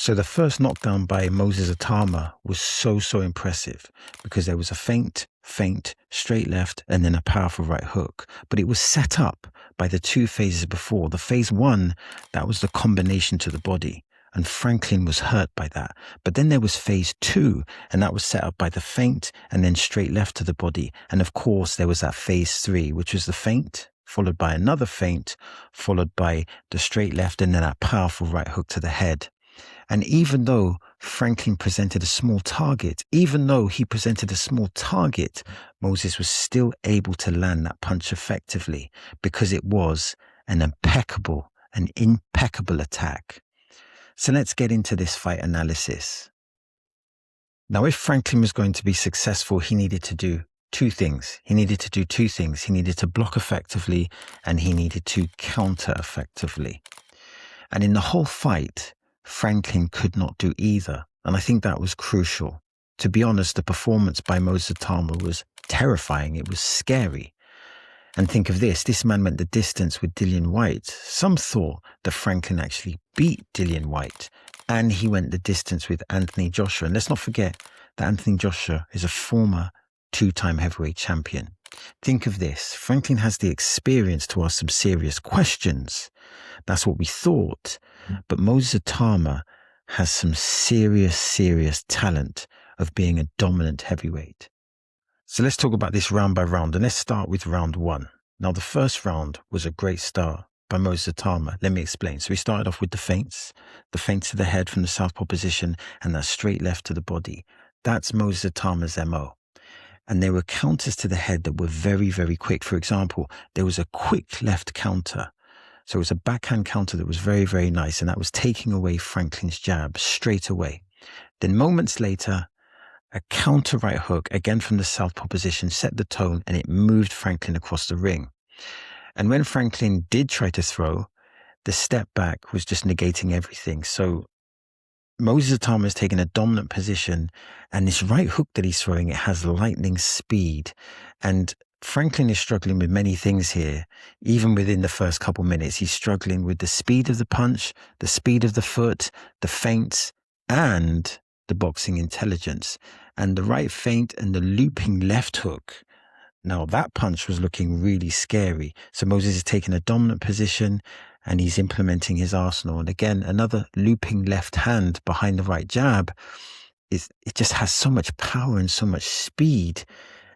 So the first knockdown by Moses Atama was so impressive because there was a feint, straight left, and then a powerful right hook. But it was set up by the two phases before. The phase one, that was the combination to the body. And Franklin was hurt by that. But then there was phase two, and that was set up by the feint and then straight left to the body. And of course, there was that phase three, which was the feint, followed by another feint, followed by the straight left, and then that powerful right hook to the head. And even though Franklin presented a small target, Moses was still able to land that punch effectively because it was an impeccable attack. So let's get into this fight analysis. Now, if Franklin was going to be successful, he needed to do two things. He needed to block effectively, and he needed to counter effectively. And in the whole fight, Franklin could not do either. And I think that was crucial. To be honest, the performance by Moses Atama was terrifying. It was scary. And think of this man went the distance with Dillian Whyte. Some thought that Franklin actually beat Dillian Whyte, and he went the distance with Anthony Joshua. And let's not forget that Anthony Joshua is a former two-time heavyweight champion. Think of this. Franklin has the experience to ask some serious questions. That's what we thought. But Moses Atama has some serious talent of being a dominant heavyweight. So let's talk about this round by round, and let's start with round one. Now, the first round was a great start by Moses Atama. Let me explain. So we started off with the feints to the head from the southpaw position, and that straight left to the body. That's Moses Atama's MO. And there were counters to the head that were very quick. For example, there was a quick left counter. So it was a backhand counter that was very nice, and that was taking away Franklin's jab straight away. Then moments later, a counter right hook, again from the southpaw position, set the tone, and it moved Franklin across the ring. And when Franklin did try to throw, the step back was just negating everything. So Moses Atama is taking a dominant position, and this right hook that he's throwing, it has lightning speed. And Franklin is struggling with many things here. Even within the first couple minutes, he's struggling with the speed of the punch, the speed of the foot, the feints, and the boxing intelligence. And the right feint and the looping left hook. Now that punch was looking really scary. So Moses is taking a dominant position, and he's implementing his arsenal. And again, another looping left hand behind the right jab. It just has so much power and so much speed.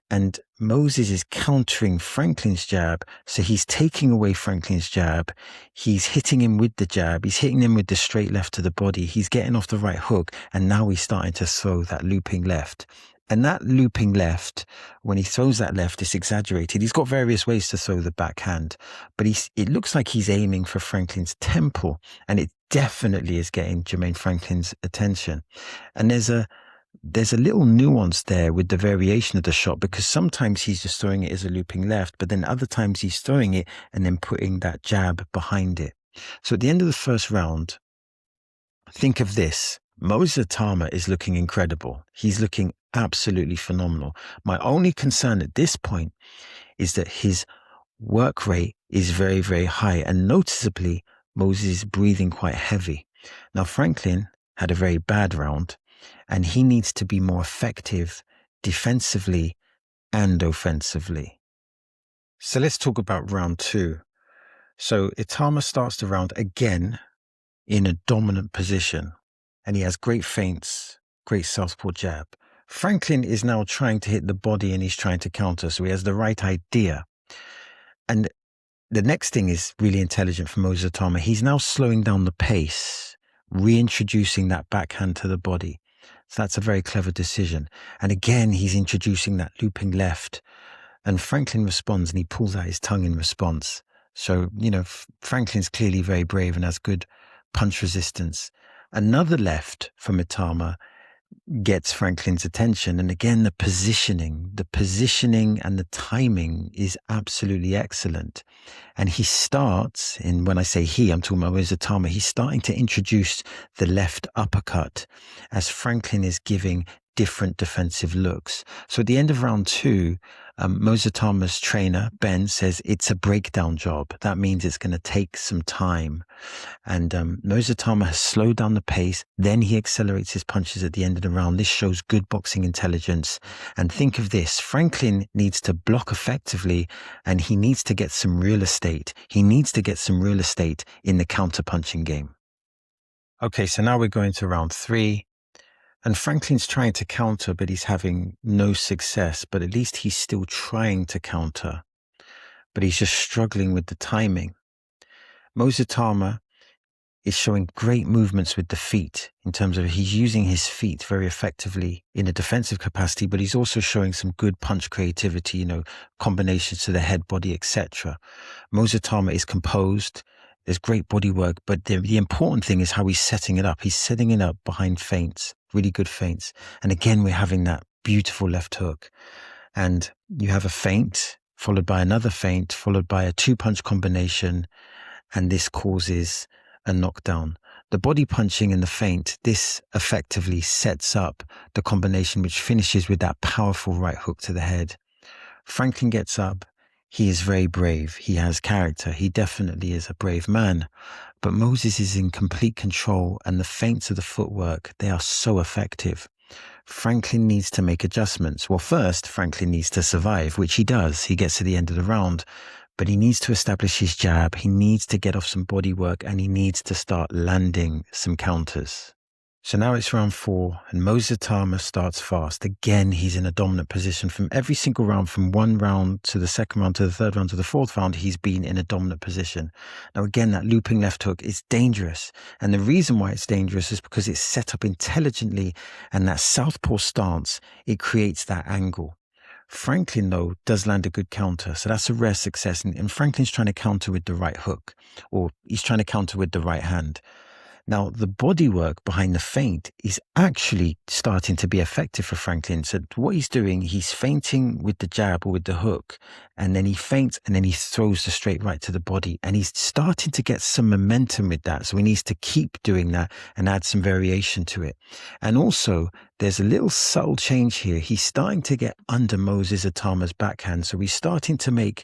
And Moses is countering Franklin's jab. So he's taking away Franklin's jab. He's hitting him with the jab. He's hitting him with the straight left to the body. He's getting off the right hook. And now he's starting to throw that looping left. And that looping left, when he throws that left, it's exaggerated. He's got various ways to throw the backhand, but it looks like he's aiming for Franklin's temple, and it definitely is getting Jermain Franklin's attention. And there's a little nuance there with the variation of the shot, because sometimes he's just throwing it as a looping left, but then other times he's throwing it and then putting that jab behind it. So at the end of the first round, think of this. Moses Atama is looking incredible. He's looking absolutely phenomenal. My only concern at this point is that his work rate is very high, and noticeably Moses is breathing quite heavy. Now Franklin had a very bad round, and he needs to be more effective defensively and offensively. So let's talk about round two. So Itama starts the round again in a dominant position, and he has great feints, great southpaw jab. Franklin is now trying to hit the body, and he's trying to counter, so he has the right idea. And the next thing is really intelligent for Moses Atama. He's now slowing down the pace, reintroducing that backhand to the body. So that's a very clever decision. And again, he's introducing that looping left, and Franklin responds, and he pulls out his tongue in response. So, Franklin's clearly very brave and has good punch resistance. Another left from Itama gets Franklin's attention. And again, the positioning and the timing is absolutely excellent. And he starts, and when I say he, I'm talking about Moses Atama, he's starting to introduce the left uppercut as Franklin is giving different defensive looks. So at the end of round 2, Moses Atama's trainer, Ben, says it's a breakdown job. That means it's going to take some time. And Moses Atama has slowed down the pace. Then he accelerates his punches at the end of the round. This shows good boxing intelligence. And think of this. Franklin needs to block effectively, and he needs to get some real estate. He needs to get some real estate in the counter-punching game. Okay, so now we're going to round 3. And Franklin's trying to counter, but he's having no success. But at least he's still trying to counter. But he's just struggling with the timing. Moses Atama is showing great movements with the feet in terms of he's using his feet very effectively in a defensive capacity, but he's also showing some good punch creativity, combinations to the head, body, etc. Moses Atama is composed. There's great body work, but the important thing is how he's setting it up. He's setting it up behind feints, really good feints. And again, we're having that beautiful left hook. And you have a feint followed by another feint, followed by a 2-punch combination. And this causes a knockdown. The body punching and the feint, this effectively sets up the combination which finishes with that powerful right hook to the head. Franklin gets up. He is very brave. He has character. He definitely is a brave man. But Moses is in complete control, and the feints of the footwork, they are so effective. Franklin needs to make adjustments. Well, first, Franklin needs to survive, which he does. He gets to the end of the round. But he needs to establish his jab. He needs to get off some body work, and he needs to start landing some counters. So now it's round 4, and Moses Atama starts fast. Again, he's in a dominant position from every single round, from 1 round to the 2nd round to the 3rd round to the 4th round. He's been in a dominant position. Now, again, that looping left hook is dangerous. And the reason why it's dangerous is because it's set up intelligently, and that southpaw stance, it creates that angle. Franklin, though, does land a good counter. So that's a rare success. And Franklin's trying to counter with the right hook, or he's trying to counter with the right hand. Now, the bodywork behind the feint is actually starting to be effective for Franklin. So what he's doing, he's feinting with the jab or with the hook, and then he feints and then he throws the straight right to the body. And he's starting to get some momentum with that. So he needs to keep doing that and add some variation to it. And also, there's a little subtle change here. He's starting to get under Moses Atama's backhand. So he's starting to make,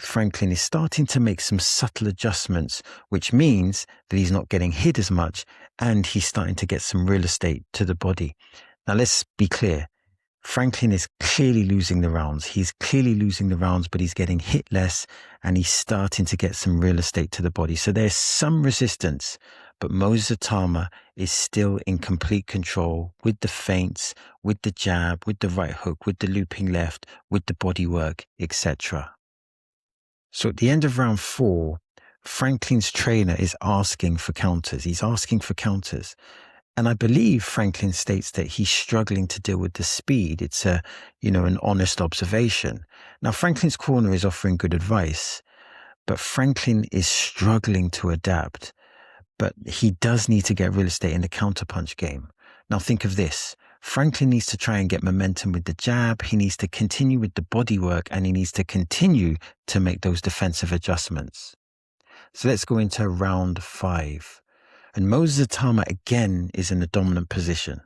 Franklin, is starting to make some subtle adjustments, which means that he's not getting hit as much, and he's starting to get some real estate to the body. Now, let's be clear. Franklin is clearly losing the rounds. He's clearly losing the rounds, but he's getting hit less, and he's starting to get some real estate to the body. So there's some resistance, but Moses Atama is still in complete control with the feints, with the jab, with the right hook, with the looping left, with the body work, etc. So at the end of round 4, Franklin's trainer is asking for counters. He's asking for counters. And I believe Franklin states that he's struggling to deal with the speed. It's an honest observation. Now, Franklin's corner is offering good advice, but Franklin is struggling to adapt. But he does need to get real estate in the counterpunch game. Now, think of this. Franklin needs to try and get momentum with the jab. He needs to continue with the body work, and he needs to continue to make those defensive adjustments. So let's go into round 5. And Moses Atama again is in a dominant position,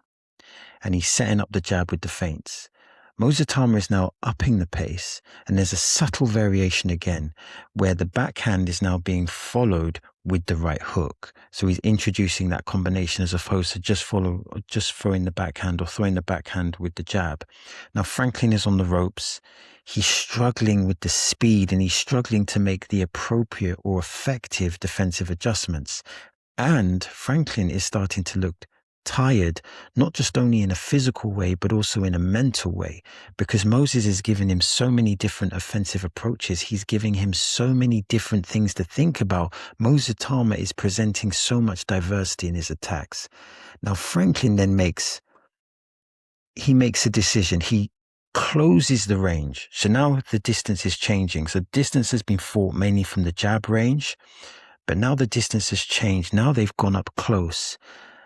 and he's setting up the jab with the feints. Moses Atama is now upping the pace, and there's a subtle variation again where the backhand is now being followed with the right hook. So he's introducing that combination as opposed to just throwing the backhand or throwing the backhand with the jab. Now, Franklin is on the ropes. He's struggling with the speed, and he's struggling to make the appropriate or effective defensive adjustments. And Franklin is starting to look tired, not just only in a physical way, but also in a mental way, because Moses is giving him so many different offensive approaches. He's giving him so many different things to think about. Moses Atama is presenting so much diversity in his attacks. Now, Franklin then makes a decision. He closes the range. So now the distance is changing. So distance has been fought mainly from the jab range, but now the distance has changed. Now they've gone up close.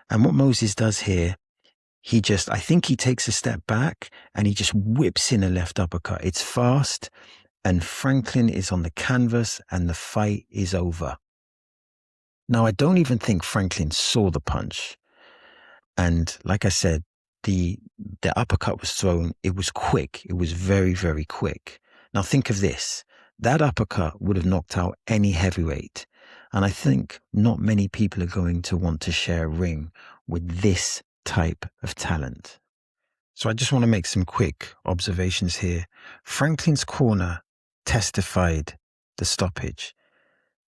And what Moses does here, I think he takes a step back and he just whips in a left uppercut. It's fast, and Franklin is on the canvas, and the fight is over. Now, I don't even think Franklin saw the punch. And like I said, the uppercut was thrown, it was quick. It was very, very quick. Now think of this. That uppercut would have knocked out any heavyweight. And I think not many people are going to want to share a ring with this type of talent. So I just want to make some quick observations here. Franklin's corner testified the stoppage.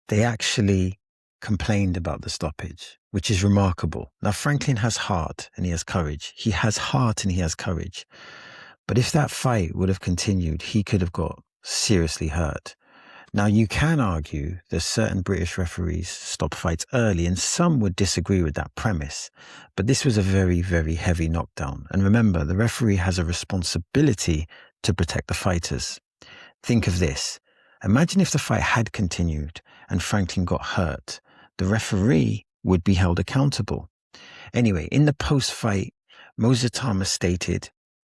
They actually complained about the stoppage, which is remarkable. Now, Franklin has heart and he has courage. He has heart and he has courage. But if that fight would have continued, he could have got seriously hurt. Now, you can argue that certain British referees stop fights early, and some would disagree with that premise. But this was a very, very heavy knockdown. And remember, the referee has a responsibility to protect the fighters. Think of this. Imagine if the fight had continued and Franklin got hurt. The referee would be held accountable. Anyway, in the post-fight, Moses Atama stated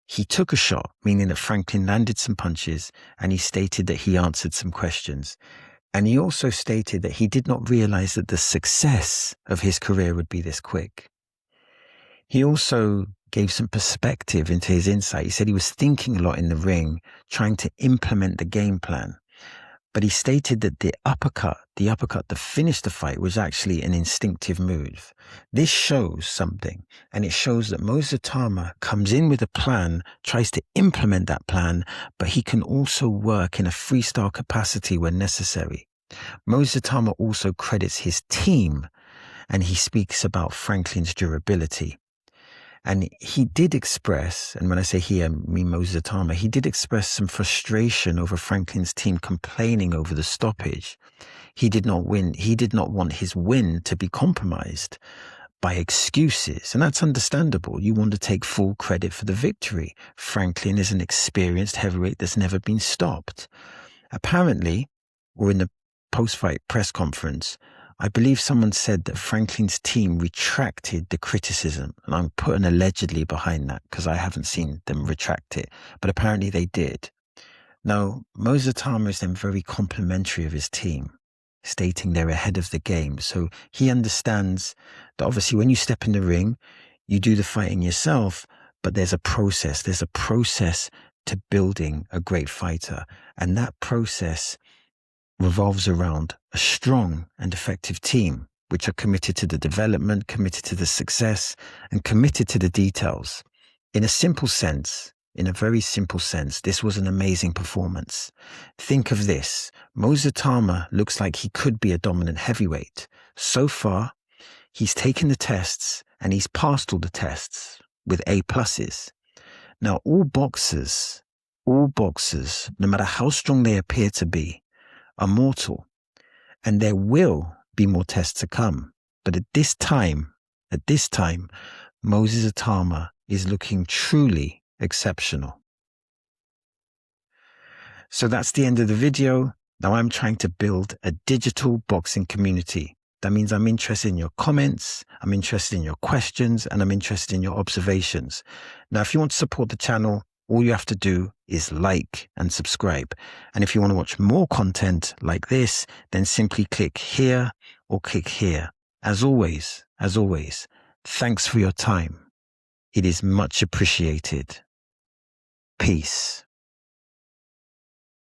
he took a shot, meaning that Franklin landed some punches, and he stated that he answered some questions. And he also stated that he did not realize that the success of his career would be this quick. He also gave some perspective into his insight. He said he was thinking a lot in the ring, trying to implement the game plan. But he stated that the uppercut that finished the fight was actually an instinctive move. This shows something, and it shows that Moses Atama comes in with a plan, tries to implement that plan, but he can also work in a freestyle capacity when necessary. Moses Atama also credits his team, and he speaks about Franklin's durability. And he did express, and when I say he, I mean Moses Atama, he did express some frustration over Franklin's team complaining over the stoppage. He did not win. He did not want his win to be compromised by excuses. And that's understandable. You want to take full credit for the victory. Franklin is an experienced heavyweight that's never been stopped. Apparently, or in the post-fight press conference, I believe someone said that Franklin's team retracted the criticism, and I'm putting allegedly behind that because I haven't seen them retract it, but apparently they did. Now, Moses Atama is then very complimentary of his team, stating they're ahead of the game. So he understands that obviously when you step in the ring, you do the fighting yourself, but there's a process. There's a process to building a great fighter, and that process revolves around a strong and effective team, which are committed to the development, committed to the success, and committed to the details. In a simple sense, in a very simple sense, this was an amazing performance. Think of this. Moses Atama looks like he could be a dominant heavyweight. So far, he's taken the tests and he's passed all the tests with A+. Now, all boxers, no matter how strong they appear to be, are mortal, and there will be more tests to come. But at this time, Moses Atama is looking truly exceptional. So that's the end of the video. Now I'm trying to build a digital boxing community. That means I'm interested in your comments, I'm interested in your questions, and I'm interested in your observations. Now, if you want to support the channel, all you have to do is like and subscribe. And if you want to watch more content like this, then simply click here or click here. As always, thanks for your time. It is much appreciated. Peace.